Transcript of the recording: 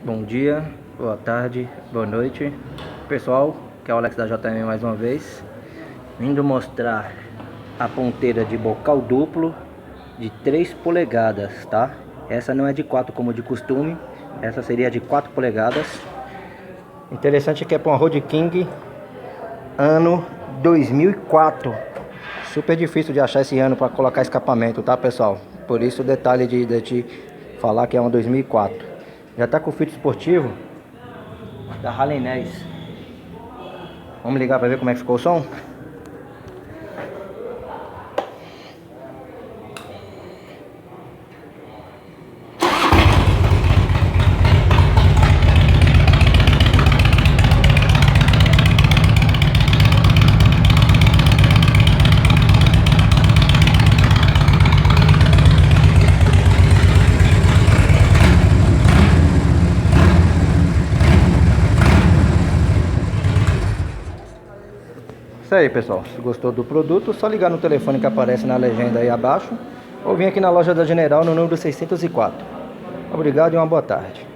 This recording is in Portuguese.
Bom dia, boa tarde, boa noite, pessoal, que é o Alex da JM mais uma vez, vindo mostrar a ponteira de bocal duplo de 3 polegadas, tá? Essa não é de 4 como de costume, essa seria de 4 polegadas. Interessante que é para uma Road King ano 2004. Super difícil de achar esse ano para colocar escapamento, tá, pessoal? Por isso o detalhe de te falar que é uma 2004. Já tá com o filtro esportivo da Harley Ness. Vamos ligar para ver como é que ficou o som? Isso aí, pessoal, se gostou do produto, só ligar no telefone que aparece na legenda aí abaixo ou vir aqui na loja da General no número 604. Obrigado e uma boa tarde.